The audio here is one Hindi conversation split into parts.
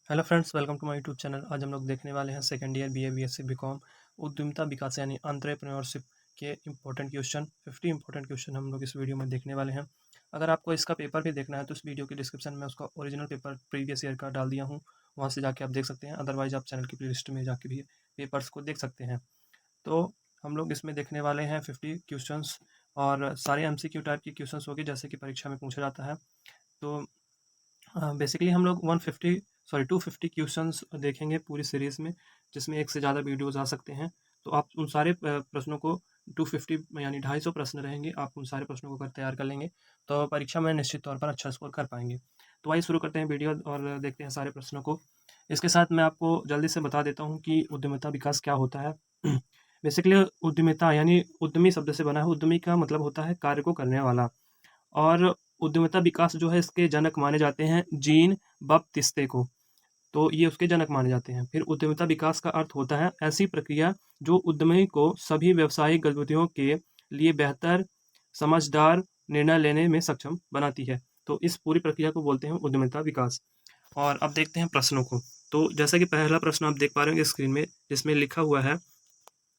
Hello friends, welcome to my YouTube channel. आज हम लोग देखने वाले हैं second year BA BSc BCom उद्यमिता विकास यानी एंटरप्रेन्योरशिप के इंपॉर्टेंट क्वेश्चन 50 इंपॉर्टेंट क्वेश्चन हम लोग इस वीडियो में देखने वाले हैं। अगर आपको इसका पेपर भी देखना है तो इस वीडियो के डिस्क्रिप्शन में उसका ओरिजिनल पेपर प्रीवियस ईयर का डाल दिया हूँ, वहाँ से जाके आप देख सकते हैं। अदरवाइज आप चैनल की प्लेलिस्ट में जाके भी पेपर्स को देख सकते हैं। तो हम लोग इसमें देखने वाले हैं 50 क्वेश्चंस और सारे एमसीक्यू टाइप के क्वेश्चंस होंगे जैसे कि परीक्षा में पूछा जाता है। तो बेसिकली हम लोग 250 क्वेश्चंस देखेंगे पूरी सीरीज़ में, जिसमें एक से ज़्यादा वीडियोस आ सकते हैं। तो आप उन सारे प्रश्नों को 250 यानी 250 प्रश्न रहेंगे, आप उन सारे प्रश्नों को अगर तैयार कर लेंगे तो परीक्षा में निश्चित तौर पर अच्छा स्कोर कर पाएंगे। तो आइए शुरू करते हैं वीडियो और देखते हैं सारे प्रश्नों को। इसके साथ मैं आपको जल्दी से बता देता हूँ कि उद्यमिता विकास क्या होता है। बेसिकली उद्यमिता यानी उद्यमी शब्द से बना है। उद्यमी का मतलब होता है कार्य को करने वाला। और उद्यमिता विकास जो है इसके जनक माने जाते हैं जीन बपतिस्ते को। तो ये उसके जनक माने जाते हैं। फिर उद्यमिता विकास का अर्थ होता है ऐसी प्रक्रिया जो उद्यमी को सभी व्यावसायिक गतिविधियों के लिए बेहतर, समझदार निर्णय लेने में सक्षम बनाती है। तो इस पूरी प्रक्रिया को बोलते हैं उद्यमिता विकास। और अब देखते हैं प्रश्नों को। तो जैसा कि पहला प्रश्न आप देख पा रहे होंगे स्क्रीन में, जिसमें लिखा हुआ है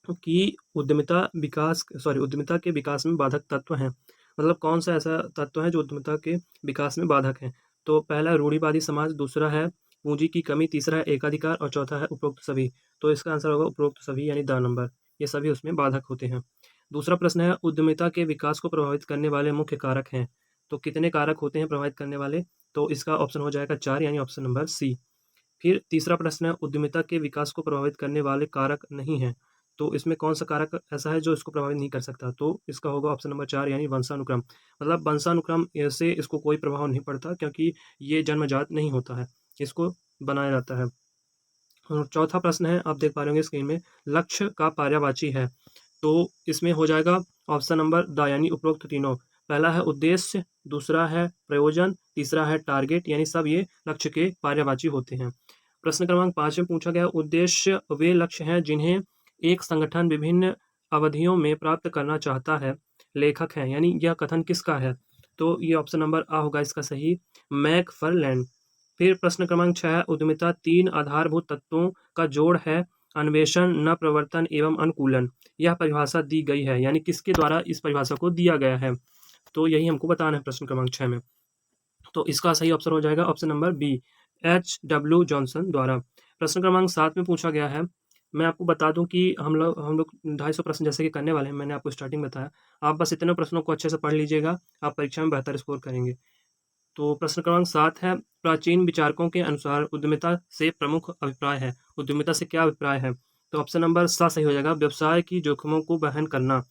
कि उद्यमिता के विकास में बाधक तत्व हैं। मतलब कौन सा ऐसा तत्व है जो उद्यमिता के विकास में बाधक है। तो पहला है रूढ़िवादी समाज, दूसरा है पूंजी की कमी, तीसरा है एकाधिकार और चौथा है उपरोक्त सभी। तो इसका आंसर होगा उपरोक्त सभी यानी द नंबर। ये सभी उसमें बाधक होते हैं। दूसरा प्रश्न है उद्यमिता के विकास को प्रभावित करने वाले मुख्य कारक हैं। तो कितने कारक होते हैं प्रभावित करने वाले? तो इसका ऑप्शन हो जाएगा 4 यानी ऑप्शन नंबर सी। फिर तीसरा प्रश्न है उद्यमिता के विकास को प्रभावित करने वाले कारक नहीं हैं। तो इसमें कौन सा कारक ऐसा है जो इसको प्रभावित नहीं कर सकता? तो इसका होगा ऑप्शन नंबर 4 यानी वंशानुक्रम। मतलब वंशानुक्रम से इसको कोई प्रभाव नहीं पड़ता, क्योंकि ये जन्मजात नहीं होता है, इसको बनाया जाता है। और चौथा प्रश्न है, आप देख पा रहे होंगे स्क्रीन में, लक्ष्य का पर्यायवाची है। तो इसमें हो जाएगा ऑप्शन नंबर द यानी उपरोक्त तीनों। पहला है उद्देश्य, दूसरा है प्रयोजन, तीसरा है टारगेट, यानी सब ये लक्ष्य के पर्यायवाची होते हैं। प्रश्न क्रमांक 5 में पूछा गया उद्देश्य वे लक्ष्य हैं जिन्हें एक संगठन विभिन्न अवधियों में प्राप्त करना चाहता है। लेखक है, यानी यह कथन किसका है? तो ये ऑप्शन नंबर आ होगा इसका सही, मैकफरलैंड। फिर प्रश्न क्रमांक 6, उद्यमिता 3 आधारभूत तत्वों का जोड़ है, अन्वेषण, न प्रवर्तन एवं अनुकूलन। यह परिभाषा दी गई है, यानी किसके द्वारा इस परिभाषा को दिया गया है? तो यही हमको बताना है प्रश्न क्रमांक 6 में। तो इसका सही ऑप्शन हो जाएगा ऑप्शन नंबर बी, एच.डब्ल्यू. जॉनसन द्वारा। प्रश्न क्रमांक 7 में पूछा गया है, मैं आपको बता दूं कि हम लोग 250 प्रश्न जैसे कि करने वाले हैं, मैंने आपको स्टार्टिंग बताया। आप बस इतने प्रश्नों को अच्छे से पढ़ लीजिएगा, आप परीक्षा में बेहतर स्कोर करेंगे। तो प्रश्न क्रमांक 7 है, प्राचीन विचारकों के अनुसार उद्यमिता से प्रमुख अभिप्राय है। उद्यमिता से क्या अभिप्राय है? तो ऑप्शन नंबर सा सही हो जाएगा, व्यवसाय की जोखिमों को वहन करना।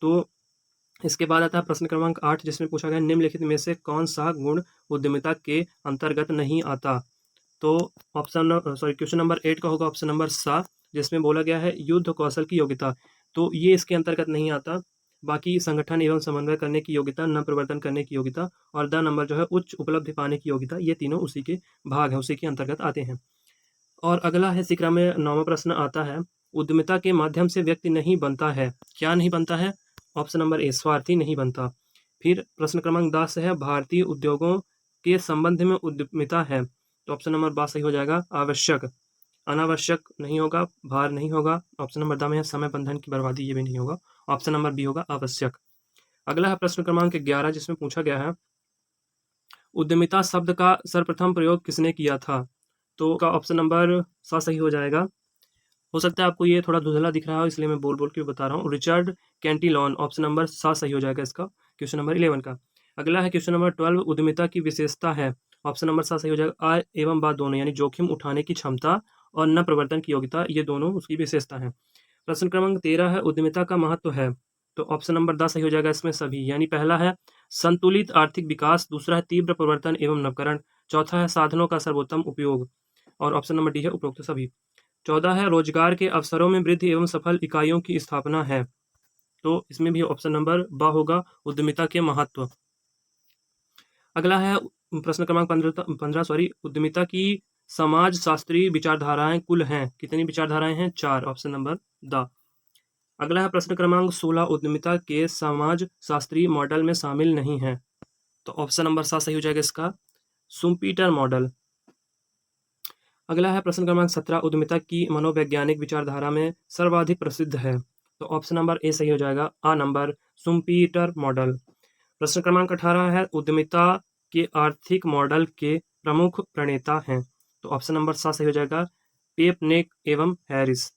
तो इसके बाद आता है प्रश्न क्रमांक 8, जिसमें पूछा गया निम्नलिखित में से कौन सा गुण उद्यमिता के अंतर्गत नहीं आता? तो क्वेश्चन नंबर 8 का होगा ऑप्शन नंबर सा, जिसमें बोला गया है युद्ध कौशल की योग्यता। तो ये इसके अंतर्गत नहीं आता। बाकी संगठन एवं समन्वय करने की योग्यता, न परिवर्तन करने की योग्यता और द नंबर जो है उच्च उपलब्धि पाने की योग्यता, ये तीनों उसी के भाग हैं, उसी के अंतर्गत आते हैं। और अगला है इसी क्रम में 9वां प्रश्न आता है, उद्यमिता के माध्यम से व्यक्ति नहीं बनता है। क्या नहीं बनता है? ऑप्शन नंबर ए, स्वार्थी नहीं बनता। फिर प्रश्न क्रमांक 10 है, भारतीय उद्योगों के संबंध में उद्यमिता है। तो ऑप्शन नंबर बा सही हो जाएगा, आवश्यक। अनावश्यक नहीं होगा, भार नहीं होगा। ऑप्शन नंबर द में है समय बंधन की बर्बादी, ये भी नहीं होगा। ऑप्शन नंबर बी होगा आवश्यक। अगला है प्रश्न क्रमांक 11, जिसमें पूछा गया है उद्यमिता शब्द का सर्वप्रथम प्रयोग किसने किया था? तो का ऑप्शन नंबर सा सही हो जाएगा। हो सकता है आपको ये थोड़ा धुंधला दिख रहा हो, इसलिए मैं बोल बोल के बता रहा हूँ। रिचर्ड कैंटिलॉन, ऑप्शन नंबर सा सही हो जाएगा इसका, क्वेश्चन नंबर 11 का। अगला है क्वेश्चन नंबर 12, उद्यमिता की विशेषता है। ऑप्शन नंबर सा सही हो जाएगा, आ एवं बा दोनों, यानी जोखिम उठाने की क्षमता और न प्रवर्तन की योग्यता, ये दोनों उसकी विशेषता है। प्रश्न क्रमांक 13 है, उद्यमिता का महत्व है। तो ऑप्शन नंबर द सही हो जाएगा इसमें सभी, यानी पहला है संतुलित आर्थिक विकास, दूसरा है तीव्र परिवर्तन एवं नवकरण, चौथा है साधनों का सर्वोत्तम उपयोग और ऑप्शन नंबर डी है उपरोक्त सभी। 14 है रोजगार के अवसरों में वृद्धि एवं सफल इकाइयों की स्थापना है। तो इसमें भी ऑप्शन नंबर ब होगा, उद्यमिता के महत्व। अगला है प्रश्न क्रमांक 15, उद्यमिता की समाज शास्त्रीय विचारधाराएं कुल हैं। कितनी विचारधाराएं हैं? 4, ऑप्शन नंबर द। अगला है प्रश्न क्रमांक 16, उद्यमिता के समाज शास्त्रीय मॉडल में शामिल नहीं है। तो ऑप्शन नंबर 7 सही हो जाएगा इसका, सुम्पीटर मॉडल। अगला है प्रश्न क्रमांक 17, उद्यमिता की मनोवैज्ञानिक विचारधारा में सर्वाधिक प्रसिद्ध है। तो ऑप्शन नंबर ए सही हो जाएगा, आ नंबर शुम्पीटर मॉडल। प्रश्न क्रमांक 18 है, उद्यमिता के आर्थिक मॉडल के प्रमुख प्रणेता हैं। तो ऑप्शन नंबर सा सही हो जाएगा, पेपनेक एवं हैरिस।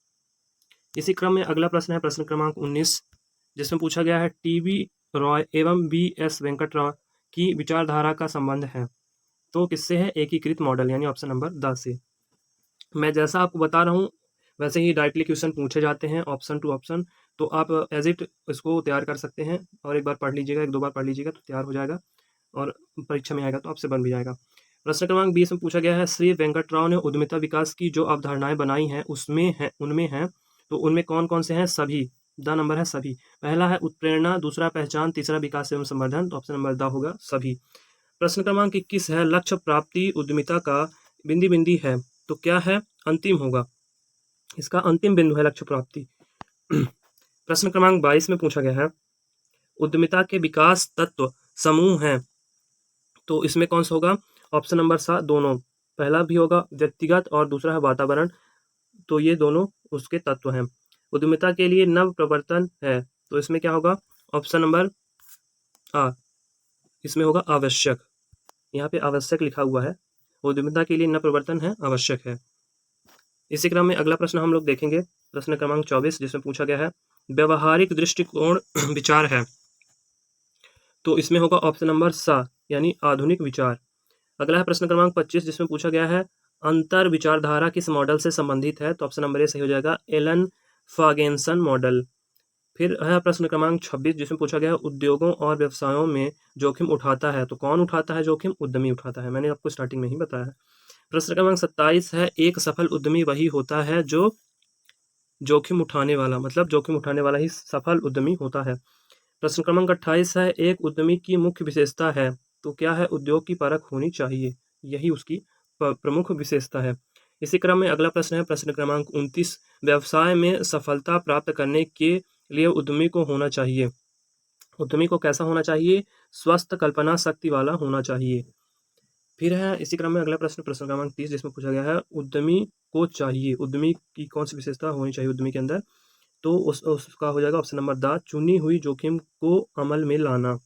इसी क्रम में अगला प्रश्न है प्रश्न क्रमांक 19, जिसमें पूछा गया है टीबी रॉय एवं बी एस वेंकटराव की विचारधारा का संबंध है। तो किससे है? एकीकृत मॉडल, यानी ऑप्शन नंबर द से। मैं जैसा आपको बता रहा हूँ वैसे ही डायरेक्टली क्वेश्चन पूछे जाते हैं ऑप्शन टू ऑप्शन, तो आप एज इट इसको तैयार कर सकते हैं और एक बार पढ़ लीजिएगा, एक दो बार पढ़ लीजिएगा तो तैयार हो जाएगा और परीक्षा में आएगा तो आपसे बन भी जाएगा। प्रश्न क्रमांक 20 में पूछा गया है, श्री वेंकटराव ने उद्यमिता विकास की जो अवधारणाएं बनाई हैं उनमें हैं, तो उनमें कौन कौन से हैं? सभी। द नंबर है सभी। पहला है उत्प्रेरणा, दूसरा पहचान, तीसरा विकास एवं संवर्धन। तो ऑप्शन नंबर द होगा सभी। प्रश्न क्रमांक 21 है, लक्ष्य प्राप्ति उद्यमिता का बिंदी बिंदी है, तो क्या है? अंतिम होगा, इसका अंतिम बिंदु है लक्ष्य प्राप्ति। प्रश्न क्रमांक 22 में पूछा गया है, उद्यमिता के विकास तत्व समूह हैं, तो इसमें कौन सा होगा? ऑप्शन नंबर सा दोनों। पहला भी होगा व्यक्तिगत और दूसरा है वातावरण, तो ये दोनों उसके तत्व हैं। उद्यमिता के लिए नव प्रवर्तन है, तो इसमें क्या होगा? ऑप्शन नंबर आ, इसमें होगा आवश्यक। यहाँ पे आवश्यक लिखा हुआ है, उद्यमिता के लिए नव प्रवर्तन है, आवश्यक है। इसी क्रम में अगला प्रश्न हम लोग देखेंगे, प्रश्न क्रमांक 24, जिसमें पूछा गया है व्यवहारिक दृष्टिकोण विचार है, तो इसमें होगा ऑप्शन नंबर सा, यानी आधुनिक विचार। अगला है प्रश्न क्रमांक 25, जिसमें पूछा गया है अंतर विचारधारा किस मॉडल से संबंधित है, तो ऑप्शन नंबर ए सही हो जाएगा, एलन फागेंसन मॉडल। फिर है प्रश्न क्रमांक 26, जिसमें पूछा गया है उद्योगों और व्यवसायों में जोखिम उठाता है, तो कौन उठाता है जोखिम? उद्यमी उठाता है, मैंने आपको स्टार्टिंग में ही बताया है। प्रश्न क्रमांक 27 है, एक सफल उद्यमी वही होता है जो जोखिम उठाने वाला, मतलब जोखिम उठाने वाला ही सफल उद्यमी होता है। प्रश्न क्रमांक 28 है, एक उद्यमी की मुख्य विशेषता है, तो क्या है? उद्योग की परख होनी चाहिए, यही उसकी प्रमुख विशेषता है। इसी क्रम में अगला प्रश्न है प्रश्न क्रमांक 29, व्यवसाय में सफलता प्राप्त करने के लिए उद्यमी को होना चाहिए, उद्यमी को कैसा होना चाहिए? स्वस्थ कल्पना शक्ति वाला होना चाहिए। फिर है इसी क्रम में अगला प्रश्न प्रश्न क्रमांक 30, जिसमें पूछा गया है उद्यमी को चाहिए, उद्यमी की कौन सी विशेषता होनी चाहिए उद्यमी के अंदर, तो उसका हो जाएगा ऑप्शन नंबर द, चुनी हुई जोखिम को अमल में लाना।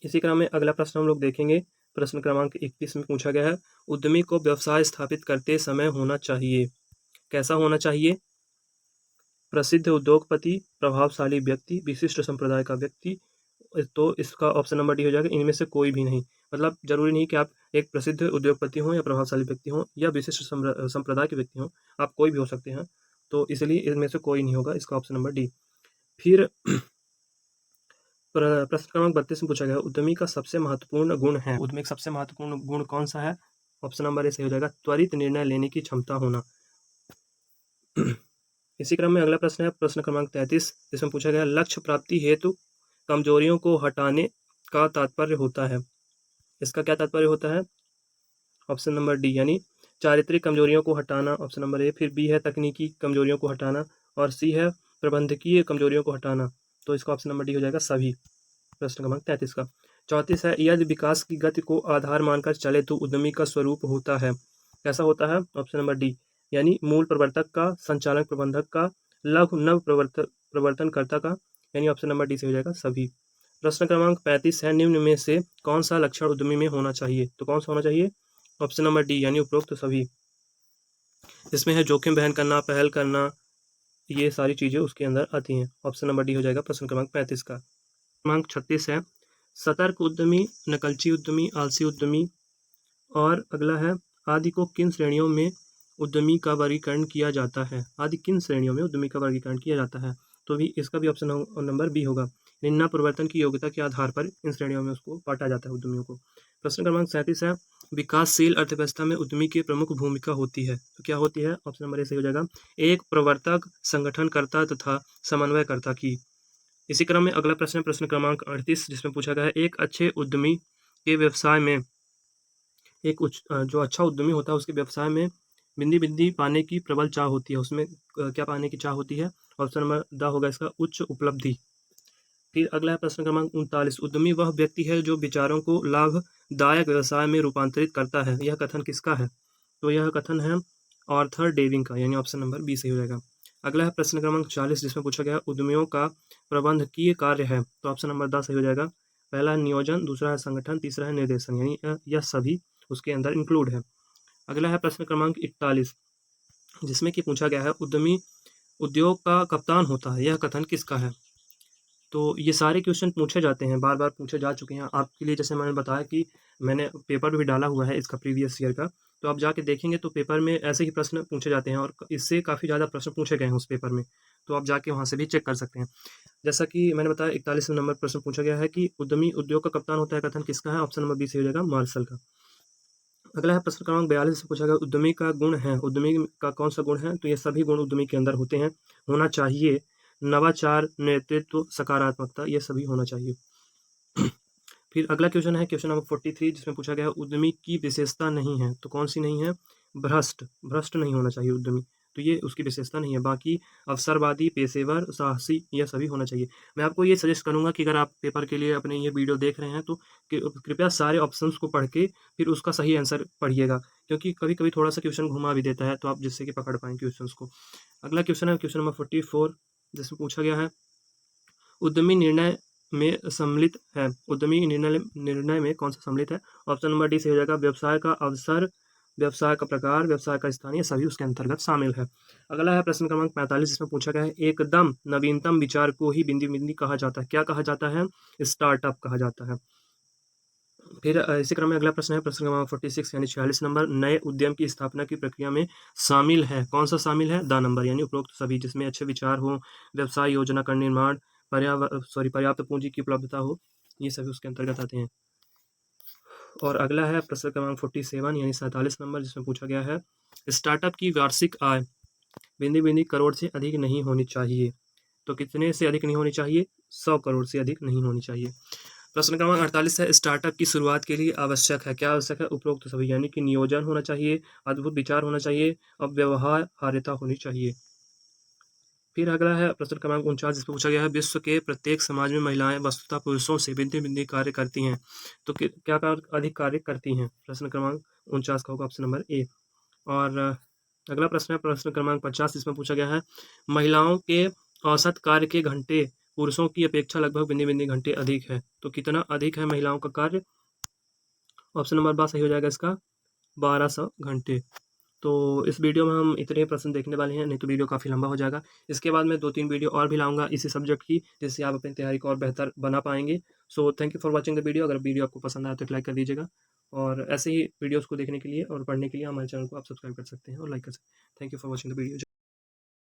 इसी क्रम में अगला प्रश्न हम लोग देखेंगे, प्रश्न क्रमांक 31 में पूछा गया है उद्यमी को व्यवसाय स्थापित करते समय होना चाहिए, कैसा होना चाहिए? प्रसिद्ध उद्योगपति, प्रभावशाली व्यक्ति, विशिष्ट संप्रदाय का व्यक्ति। तो इसका ऑप्शन नंबर डी हो जाएगा, इनमें से कोई भी नहीं। मतलब जरूरी नहीं कि आप एक प्रसिद्ध उद्योगपति हों या प्रभावशाली व्यक्ति हों या विशिष्ट संप्रदाय के व्यक्ति हों, आप कोई भी हो सकते हैं, तो इसलिए इनमें से कोई नहीं होगा, इसका ऑप्शन नंबर डी। फिर प्रश्न क्रमांक 32 में पूछा गया उद्यमी का सबसे महत्वपूर्ण गुण है, उद्यमी का सबसे महत्वपूर्ण गुण कौन सा है? ऑप्शन नंबर ए सही हो जाएगा, त्वरित निर्णय लेने की क्षमता होना। इसी क्रम में अगला प्रश्न है प्रश्न क्रमांक 33, जिसमें पूछा गया लक्ष्य प्राप्ति हेतु कमजोरियों को हटाने का तात्पर्य होता है, इसका क्या तात्पर्य होता है? ऑप्शन नंबर डी, यानी चारित्रिक कमजोरियों को हटाना, ऑप्शन नंबर ए। फिर बी है तकनीकी कमजोरियों को हटाना, और सी है प्रबंधकीय कमजोरियों को हटाना, तो इसका ऑप्शन नंबर डी हो जाएगा सभी, प्रश्न क्रमांक 33 का। 34 है, यदि विकास की गति को आधार मानकर चले तो उद्यमी का स्वरूप होता है, कैसा होता है? ऑप्शन नंबर डी, यानी मूल प्रवर्तक का, संचालक प्रबंधक का, लघु नव प्रवर्तनकर्ता का, यानी ऑप्शन नंबर डी से हो जाएगा सभी। प्रश्न क्रमांक 35 है, निम्न में से कौन सा लक्षण उद्यमी में होना चाहिए, तो कौन सा होना चाहिए? ऑप्शन नंबर डी, यानी उपरोक्त सभी। इसमें है जोखिम बहन करना, पहल करना, ये सारी चीजें उसके अंदर आती हैं, ऑप्शन नंबर डी हो जाएगा प्रश्न क्रमांक 35 का। क्रमांक 36 है, सतर्क उद्यमी, नकलची उद्यमी, आलसी उद्यमी, और अगला है आदि को किन श्रेणियों में उद्यमी का वर्गीकरण किया जाता है, आदि किन श्रेणियों में उद्यमी का वर्गीकरण किया जाता है, तो भी इसका भी ऑप्शन नंबर बी होगा, निम्न परिवर्तन की योग्यता के आधार पर इन श्रेणियों में उसको बांटा जाता है उद्यमियों को। प्रश्न क्रमांक 37 है, विकासशील अर्थव्यवस्था में उद्यमी की प्रमुख भूमिका होती है, तो क्या होती है? ऑप्शन नंबर ए सही हो जाएगा, एक प्रवर्तक, संगठनकर्ता तथा समन्वयकर्ता की। इसी क्रम में अगला प्रश्न प्रश्न क्रमांक 38, जिसमें पूछा गया है एक अच्छे उद्यमी के व्यवसाय में, एक जो अच्छा उद्यमी होता है उसके व्यवसाय में बिंदी बिंदी पाने की प्रबल चाह होती है, उसमें क्या पाने की चाह होती है? ऑप्शन नंबर द होगा इसका, उच्च उपलब्धि। फिर अगला है प्रश्न क्रमांक 39, उद्यमी वह व्यक्ति है जो विचारों को लाभदायक व्यवसाय में रूपांतरित करता है, यह कथन किसका है? तो यह कथन है आर्थर डेविंग का, यानी ऑप्शन नंबर बी सही हो जाएगा। अगला है प्रश्न क्रमांक 40, जिसमें पूछा गया उद्यमियों का प्रबंधकीय कार्य है, तो ऑप्शन नंबर द सही हो जाएगा। पहला नियोजन, दूसरा है संगठन, तीसरा है निर्देशन, यानी यह सभी उसके अंदर इंक्लूड है। अगला है प्रश्न क्रमांक 41, जिसमें कि पूछा गया है उद्यमी उद्योग का कप्तान होता है, यह कथन किसका है। तो ये सारे क्वेश्चन पूछे जाते हैं, बार बार पूछे जा चुके हैं आपके लिए। जैसे मैंने बताया कि मैंने पेपर भी डाला हुआ है इसका प्रीवियस ईयर का, तो आप जाके देखेंगे तो पेपर में ऐसे ही प्रश्न पूछे जाते हैं और इससे काफ़ी ज़्यादा प्रश्न पूछे गए हैं उस पेपर में, तो आप जाके वहाँ से भी चेक कर सकते हैं। जैसा कि मैंने बताया 41वें नंबर प्रश्न पूछा गया है कि उद्यमी उद्योग का कप्तान होता है, कथन किसका है। ऑप्शन नंबर बी सही हो जाएगा, मार्शल का। अगला है प्रश्न क्रमांक 42 से पूछा गया उद्यमी का गुण है, उद्यमी का कौन सा गुण है। तो ये सभी गुण उद्यमी के अंदर होते हैं, होना चाहिए। नवाचार, नेतृत्व, सकारात्मकता, ये सभी होना चाहिए। फिर अगला क्वेश्चन है क्वेश्चन नंबर 43, जिसमें पूछा गया उद्यमी की विशेषता नहीं है, तो कौन सी नहीं है। भ्रष्ट नहीं होना चाहिए उद्यमी, तो ये उसकी विशेषता नहीं है। बाकी अवसरवादी, पेशेवर, साहसी, यह सभी होना चाहिए। मैं आपको ये सजेस्ट करूंगा कि अगर आप पेपर के लिए अपने ये वीडियो देख रहे हैं तो कृपया सारे ऑप्शंस को पढ़ के फिर उसका सही आंसर पढ़िएगा, क्योंकि कभी कभी थोड़ा सा क्वेश्चन घुमा भी देता है, तो आप जिससे कि पकड़ पाएँ क्वेश्चन को। अगला क्वेश्चन है क्वेश्चन नंबर 44, जिसमें पूछा गया है उद्यमी निर्णय में सम्मिलित है, उद्यमी निर्णय में कौन सा सम्मिलित है। ऑप्शन नंबर डी सही हो जाएगा। व्यवसाय का अवसर, व्यवसाय का प्रकार, व्यवसाय का स्थानीय, सभी उसके अंतर्गत शामिल है। अगला है प्रश्न क्रमांक 45, जिसमें पूछा गया है एकदम नवीनतम विचार को ही बिंदी बिंदी कहा जाता है, क्या कहा जाता है। स्टार्टअप कहा जाता है। फिर इसी क्रम में अगला प्रश्न है प्रश्न क्रमांक 46 यानी 46 नंबर, नए उद्यम की स्थापना की प्रक्रिया में शामिल है, कौन सा शामिल है। द नंबर, यानी उपरोक्त सभी, जिसमें अच्छे विचार हो, व्यवसाय योजना का निर्माण, पर्याप्त पूंजी की उपलब्धता हो, ये सभी उसके अंतर्गत आते हैं। और अगला है प्रश्न क्रमांक 47 यानी 47 नंबर, जिसमें पूछा गया है स्टार्टअप की वार्षिक आय बिंदी बिंदी करोड़ से अधिक नहीं होनी चाहिए, तो कितने से अधिक नहीं होनी चाहिए। 100 करोड़ से अधिक नहीं होनी चाहिए। प्रश्न क्रमांक 48 है स्टार्टअप की शुरुआत के लिए आवश्यक है, क्या आवश्यक है। उपरोक्त सभी, यानी कि नियोजन होना चाहिए, अद्भुत विचार होना चाहिए, अब व्यवहार्यता होनी चाहिए। फिर अगला है प्रश्न क्रमांक 49, जिसमें पूछा गया है विश्व के प्रत्येक समाज में महिलाएं वस्तुतः पुरुषों से भिन्न भिन्न कार्य करती हैं, तो क्या अधिक कार्य करती हैं। प्रश्न क्रमांक 49 का होगा ऑप्शन नंबर ए। और अगला प्रश्न है प्रश्न क्रमांक 50, जिसमें पूछा गया है महिलाओं के औसत कार्य के घंटे पुरुषों की अपेक्षा लगभग बिंदी बिंदी घंटे अधिक है, तो कितना अधिक है महिलाओं का कार्य। ऑप्शन नंबर बा सही हो जाएगा इसका, 1200 घंटे। तो इस वीडियो में हम इतने प्रश्न देखने वाले हैं, नहीं तो वीडियो काफ़ी लंबा हो जाएगा। इसके बाद मैं 2-3 वीडियो और भी लाऊंगा इसी सब्जेक्ट की, जिससे आप अपनी तैयारी को और बेहतर बना पाएंगे। So thank you for watching the video. अगर वीडियो आपको पसंद आया तो एक लाइक कर दीजिएगा, और ऐसे ही वीडियोज़ को देखने के लिए और पढ़ने के लिए हमारे चैनल को आप सब्सक्राइब कर सकते हैं और लाइक कर सकते हैं। Thank you for watching the video.